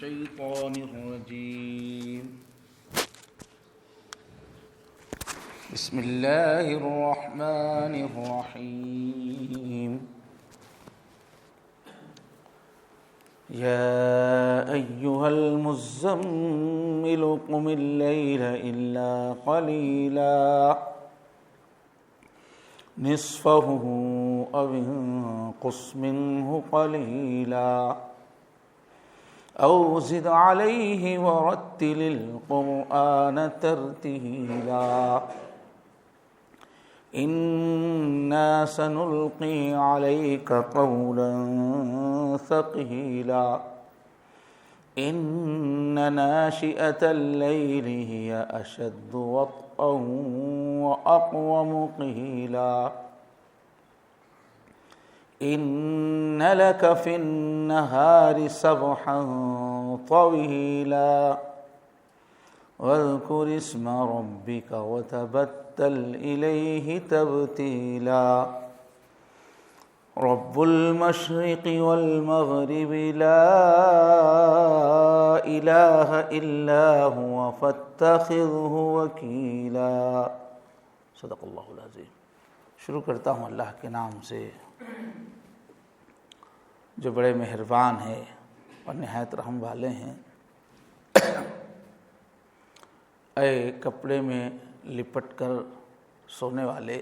الشيطان الرجيم بسم الله الرحمن الرحيم يا أيها المزمل قم الليل إلا قليلا نصفه أو انقص منه قليلا أو زد عليه ورتل القرآن ترتيلا إنا سنلقي عليك قولا ثقيلا إن ناشئة الليل هي أشد وطئا وأقوم قيلا إن لك في النهار سبحا طويلا واذكر اسم ربك وتبتل إليه تبتيلا رب المشرق والمغرب لا إله إلا هو فاتخذه وكيلا صدق اللہ العظیم۔ شروع کرتا ہوں اللہ کے نام سے جو بڑے مہربان ہیں اور نہایت رحم والے ہیں۔ اے کپڑے میں لپٹ کر سونے والے،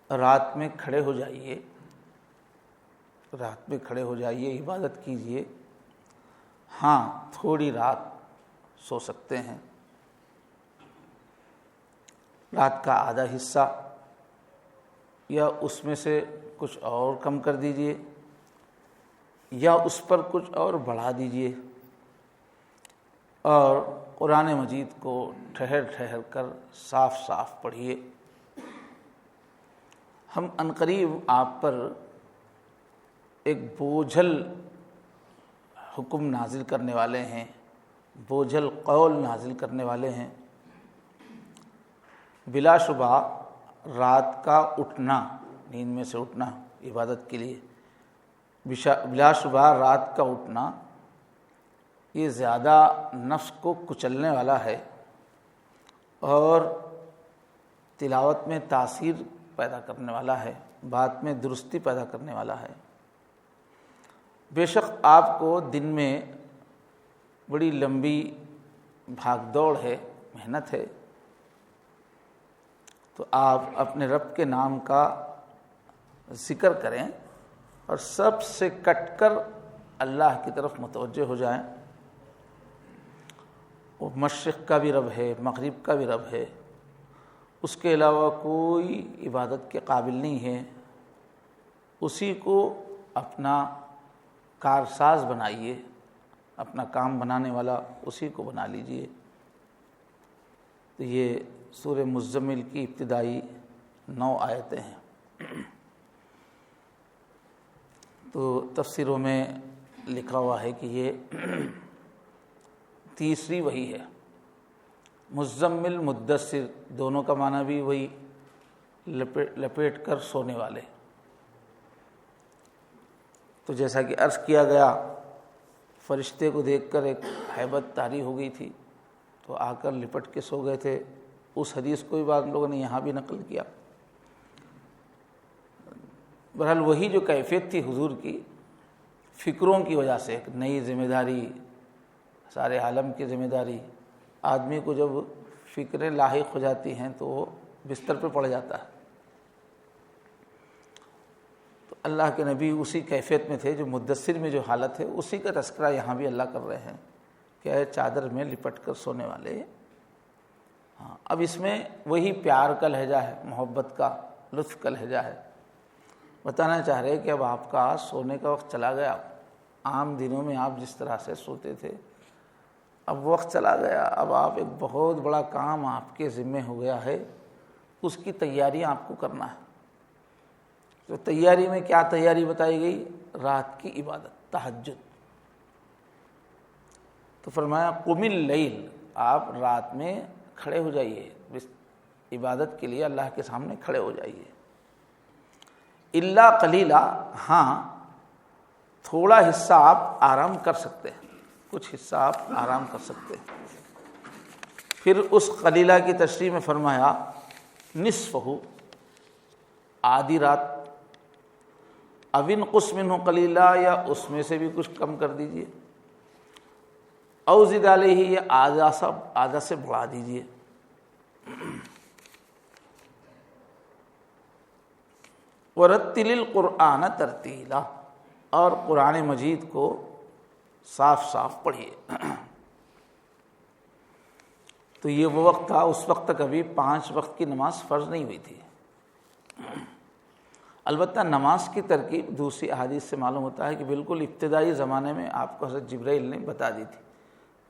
رات میں کھڑے ہو جائیے، رات میں کھڑے ہو جائیے، عبادت کیجیے۔ ہاں، تھوڑی رات سو سکتے ہیں، رات کا آدھا حصہ یا اس میں سے کچھ اور کم کر دیجئے یا اس پر کچھ اور بڑھا دیجئے، اور قرآن مجید کو ٹھہر ٹھہر کر صاف صاف پڑھیے۔ ہم عنقریب آپ پر ایک بوجھل حکم نازل کرنے والے ہیں، بوجھل قول نازل کرنے والے ہیں۔ بلا شبہ رات کا اٹھنا، نیند میں سے اٹھنا عبادت کے لیے، بلا شبہ رات کا اٹھنا یہ زیادہ نفس کو کچلنے والا ہے اور تلاوت میں تاثیر پیدا کرنے والا ہے، بات میں درستی پیدا کرنے والا ہے۔ بے شک آپ کو دن میں بڑی لمبی بھاگ دوڑ ہے، محنت ہے، تو آپ اپنے رب کے نام کا ذکر کریں اور سب سے کٹ کر اللہ کی طرف متوجہ ہو جائیں۔ وہ مشرق کا بھی رب ہے، مغرب کا بھی رب ہے، اس کے علاوہ کوئی عبادت کے قابل نہیں ہے۔ اسی کو اپنا کارساز بنائیے، اپنا کام بنانے والا اسی کو بنا لیجئے۔ تو یہ سورہ مزمل کی ابتدائی 9 آیتیں ہیں۔ تو تفسیروں میں لکھا ہوا ہے کہ یہ تیسری وحی ہے۔ مزمل مدثر دونوں کا معنی بھی وہی، لپیٹ کر سونے والے۔ تو جیسا کہ عرض کیا گیا، فرشتے کو دیکھ کر ایک ہیبت طاری ہو گئی تھی تو آ کر لپٹ کے سو گئے تھے۔ اس حدیث کو بھی بعض لوگوں نے یہاں بھی نقل کیا۔ بہرحال وہی جو کیفیت تھی حضور کی، فکروں کی وجہ سے، ایک نئی ذمہ داری، سارے عالم کی ذمہ داری، آدمی کو جب فکریں لاحق ہو جاتی ہیں تو وہ بستر پہ پڑ جاتا ہے۔ تو اللہ کے نبی اسی کیفیت میں تھے، جو مدثر میں جو حالت ہے اسی کا تذکرہ یہاں بھی اللہ کر رہے ہیں کہ اے چادر میں لپٹ کر سونے والے۔ ہاں، اب اس میں وہی پیار کا لہجہ ہے، محبت کا، لطف کا لہجہ ہے۔ بتانا چاہ رہے کہ اب آپ کا سونے کا وقت چلا گیا۔ عام دنوں میں آپ جس طرح سے سوتے تھے، اب وقت چلا گیا، اب آپ ایک بہت بڑا کام آپ کے ذمہ ہو گیا ہے، اس کی تیاری آپ کو کرنا ہے۔ تو تیاری میں کیا تیاری بتائی گئی؟ رات کی عبادت، تہجد۔ تو فرمایا قم اللیل، آپ رات میں کھڑے ہو جائیے، عبادت کے لیے اللہ کے سامنے کھڑے ہو جائیے۔ الا قلیلا، ہاں تھوڑا حصہ آپ آرام کر سکتے ہیں، کچھ حصہ آپ آرام کر سکتے ہیں۔ پھر اس قلیلہ کی تشریح میں فرمایا نصفہ، آدھی رات، او انقص منہ قلیلہ، یا اس میں سے بھی کچھ کم کر دیجئے، او زد علیہ، یا آدھا سے بڑھا دیجئے۔ وَرَتِّلِ الْقُرْآنَ تَرْتِيلًا، اور قرآن مجید کو صاف صاف پڑھیے۔ تو یہ وہ وقت تھا، اس وقت تک ابھی 5 وقت کی نماز فرض نہیں ہوئی تھی۔ البتہ نماز کی ترکیب دوسری احادیث سے معلوم ہوتا ہے کہ بالکل ابتدائی زمانے میں آپ کو حضرت جبرائیل نے بتا دی تھی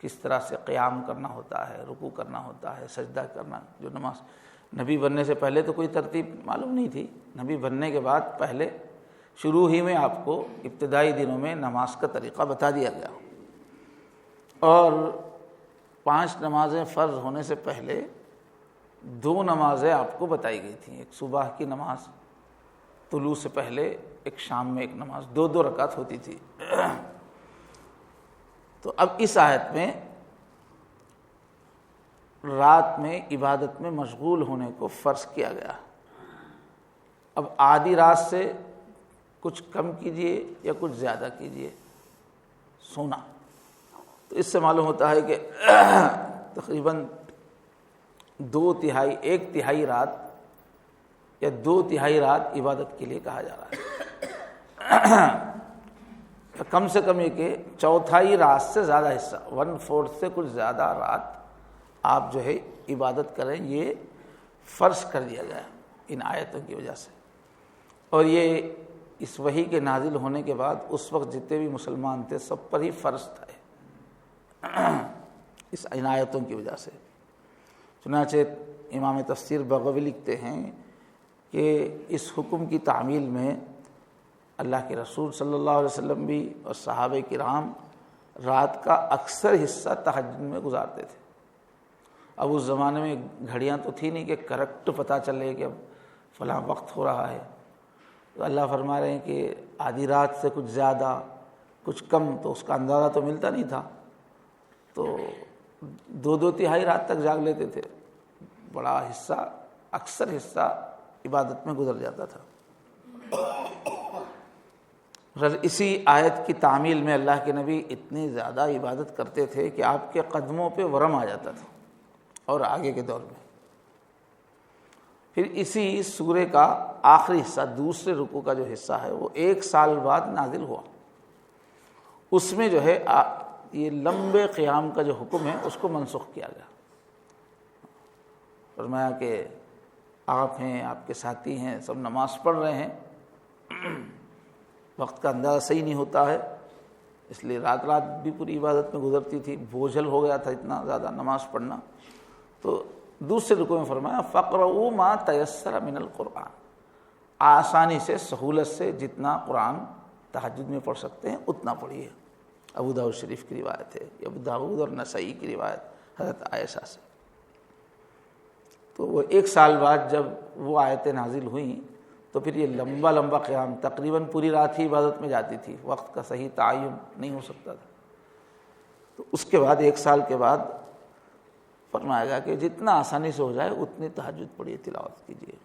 کس طرح سے قیام کرنا ہوتا ہے، رکوع کرنا ہوتا ہے، سجدہ کرنا۔ جو نماز نبی بننے سے پہلے تو کوئی ترتیب معلوم نہیں تھی، نبی بننے کے بعد پہلے شروع ہی میں آپ کو ابتدائی دنوں میں نماز کا طریقہ بتا دیا گیا۔ اور 5 نمازیں فرض ہونے سے پہلے 2 نمازیں آپ کو بتائی گئی تھیں، ایک صبح کی نماز طلوع سے پہلے، ایک شام میں ایک نماز، 2 رکعت ہوتی تھی۔ تو اب اس آیت میں رات میں عبادت میں مشغول ہونے کو فرض کیا گیا۔ اب آدھی رات سے کچھ کم کیجئے یا کچھ زیادہ کیجئے سونا، تو اس سے معلوم ہوتا ہے کہ تقریباً 2/3، 1/3 رات یا 2/3 رات عبادت کے لیے کہا جا رہا ہے۔ کم سے کم یہ کہ 1/4 رات سے زیادہ حصہ، 1/4 سے کچھ زیادہ رات آپ جو ہے عبادت کریں، یہ فرض کر دیا گیا ان آیتوں کی وجہ سے۔ اور یہ اس وحی کے نازل ہونے کے بعد اس وقت جتنے بھی مسلمان تھے سب پر ہی فرض تھا اس ان آیتوں کی وجہ سے۔ چنانچہ امام تفسیر بغوی لکھتے ہیں کہ اس حکم کی تعمیل میں اللہ کے رسول صلی اللہ علیہ وسلم بھی اور صحابہ کرام رات کا اکثر حصہ تہجد میں گزارتے تھے۔ اب اس زمانے میں گھڑیاں تو تھی نہیں کہ کریکٹ پتہ چلے کہ اب فلاں وقت ہو رہا ہے، تو اللہ فرما رہے ہیں کہ آدھی رات سے کچھ زیادہ کچھ کم، تو اس کا اندازہ تو ملتا نہیں تھا، تو 2/3 رات تک جاگ لیتے تھے، بڑا حصہ، اکثر حصہ عبادت میں گزر جاتا تھا۔ اسی آیت کی تعمیل میں اللہ کے نبی اتنی زیادہ عبادت کرتے تھے کہ آپ کے قدموں پہ ورم آ جاتا تھا، اور آگے کے دور میں پھر اسی سورے کا آخری حصہ، دوسرے رکوع کا جو حصہ ہے، وہ 1 سال بعد نازل ہوا۔ اس میں جو ہے یہ لمبے قیام کا جو حکم ہے اس کو منسوخ کیا گیا۔ فرمایا کہ آپ ہیں، آپ کے ساتھی ہیں، سب نماز پڑھ رہے ہیں، وقت کا اندازہ صحیح نہیں ہوتا ہے، اس لیے رات بھی پوری عبادت میں گزرتی تھی، بوجھل ہو گیا تھا اتنا زیادہ نماز پڑھنا۔ تو دوسرے رکوع میں فرمایا فَقْرَؤُوا مَا تَيَسَّرَ مِنَ الْقُرْآنِ، آسانی سے، سہولت سے جتنا قرآن تہجد میں پڑھ سکتے ہیں اتنا پڑھیے۔ ابو داؤد شریف کی روایت ہے، ابو داؤد اور نسائی کی روایت حضرت عائشہ سے۔ تو وہ 1 سال بعد جب وہ آیتیں نازل ہوئیں تو پھر یہ لمبا قیام، تقریباً پوری رات ہی عبادت میں جاتی تھی، وقت کا صحیح تعین نہیں ہو سکتا تھا۔ تو اس کے بعد 1 سال کے بعد فرمایا گیا کہ جتنا آسانی سے ہو جائے اتنی تہجد پڑھیے، تلاوت کیجیے۔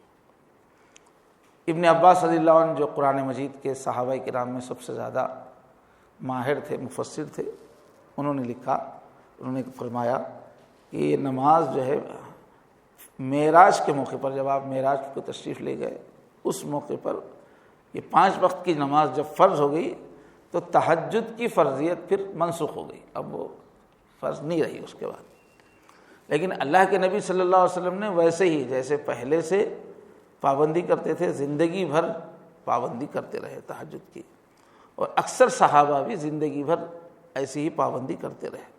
ابن عباس رضی اللہ عنہ جو قرآن مجید کے صحابہ کرام میں سب سے زیادہ ماہر تھے، مفسر تھے، انہوں نے لکھا، انہوں نے فرمایا کہ یہ نماز جو ہے معراج کے موقع پر، جب آپ معراج کو تشریف لے گئے اس موقع پر یہ 5 وقت کی نماز جب فرض ہو گئی تو تہجد کی فرضیت پھر منسوخ ہو گئی، اب وہ فرض نہیں رہی اس کے بعد۔ لیکن اللہ کے نبی صلی اللہ علیہ وسلم نے ویسے ہی جیسے پہلے سے پابندی کرتے تھے، زندگی بھر پابندی کرتے رہے تہجد کی، اور اکثر صحابہ بھی زندگی بھر ایسی ہی پابندی کرتے رہے۔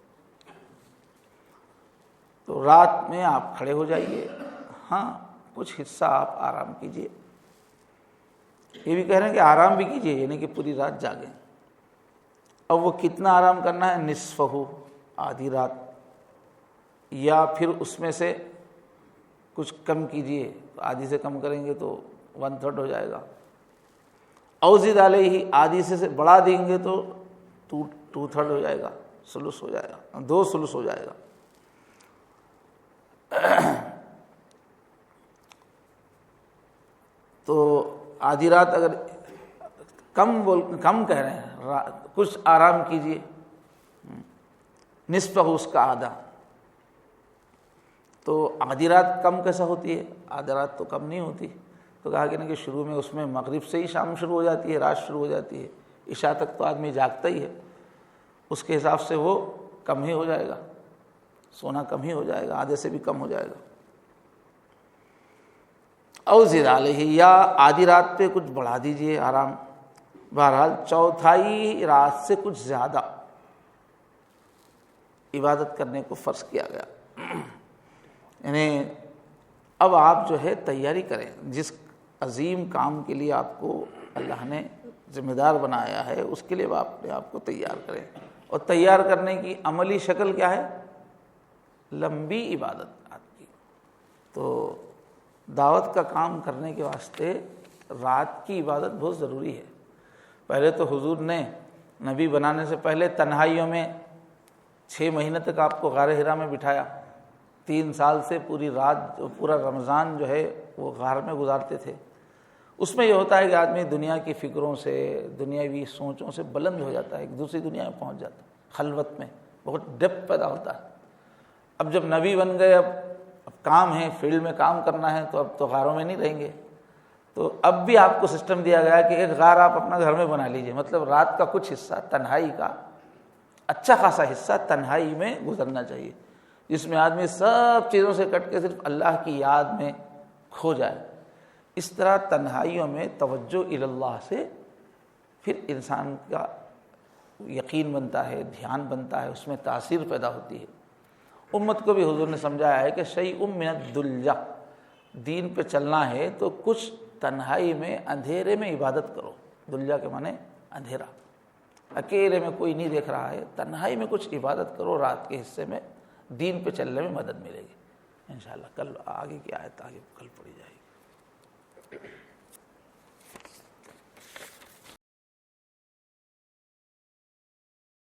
تو رات میں آپ کھڑے ہو جائیے، ہاں کچھ حصہ آپ آرام کیجیے، یہ بھی کہہ رہے ہیں کہ آرام بھی کیجیے، یعنی کہ پوری رات جاگیں۔ اب وہ کتنا آرام کرنا ہے؟ نصفہ، آدھی رات، یا پھر اس میں سے کچھ کم کیجیے، آدھی سے کم کریں گے تو 1/3 ہو جائے گا، اوزد علیہ، آدھی سے بڑھا دیں گے تو 2/3 ہو جائے گا، ثلث ہو جائے گا، 2 ثلث ہو جائے گا۔ تو آدھی رات اگر کم کہہ رہے ہیں، کچھ آرام کیجیے، نصف اس کا آدھا۔ تو آدھی رات کم کیسا ہوتی ہے؟ آدھی رات تو کم نہیں ہوتی۔ تو کہا کہ نا کہ شروع میں اس میں مغرب سے ہی شام شروع ہو جاتی ہے، رات شروع ہو جاتی ہے، عشاء تک تو آدمی جاگتا ہی ہے، اس کے حساب سے وہ کم ہی ہو جائے گا، سونا کم ہی ہو جائے گا، آدھے سے بھی کم ہو جائے گا۔ او زد علیہ، یا آدھی رات پہ کچھ بڑھا دیجئے آرام۔ بہرحال 1/4 رات سے کچھ زیادہ عبادت کرنے کو فرض کیا گیا۔ یعنی اب آپ جو ہے تیاری کریں، جس عظیم کام کے لیے آپ کو اللہ نے ذمہ دار بنایا ہے اس کے لیے آپ اپنے آپ کو تیار کریں۔ اور تیار کرنے کی عملی شکل کیا ہے؟ لمبی عبادت رات کی۔ تو دعوت کا کام کرنے کے واسطے رات کی عبادت بہت ضروری ہے۔ پہلے تو حضور نے نبی بنانے سے پہلے تنہائیوں میں 6 مہینے تک آپ کو غار حرا میں بٹھایا، 3 سال سے پوری رات، پورا رمضان جو ہے وہ غار میں گزارتے تھے۔ اس میں یہ ہوتا ہے کہ آدمی دنیا کی فکروں سے، دنیاوی سوچوں سے بلند ہو جاتا ہے، ایک دوسری دنیا میں پہنچ جاتا ہے، خلوت میں بہت ڈیپتھ پیدا ہوتا ہے۔ اب جب نبی بن گئے، اب کام ہے، فیلڈ میں کام کرنا ہے، تو اب تو غاروں میں نہیں رہیں گے۔ تو اب بھی آپ کو سسٹم دیا گیا کہ ایک غار آپ اپنا گھر میں بنا لیجئے، مطلب رات کا کچھ حصہ تنہائی کا، اچھا خاصا حصہ تنہائی میں گزرنا چاہیے، جس میں آدمی سب چیزوں سے کٹ کے صرف اللہ کی یاد میں کھو جائے۔ اس طرح تنہائیوں میں توجہ اللہ سے پھر انسان کا یقین بنتا ہے، دھیان بنتا ہے، اس میں تاثیر پیدا ہوتی ہے۔ امت کو بھی حضور نے سمجھایا ہے کہ شیء من الدلجہ، دین پہ چلنا ہے تو کچھ تنہائی میں، اندھیرے میں عبادت کرو۔ دلجہ کے معنی اندھیرا، اکیلے میں کوئی نہیں دیکھ رہا ہے، تنہائی میں کچھ عبادت کرو، رات کے حصے میں دین پہ چلنے میں مدد ملے گی انشاءاللہ۔ کل آگے کی آیت آگے کل پڑھی جائے گی۔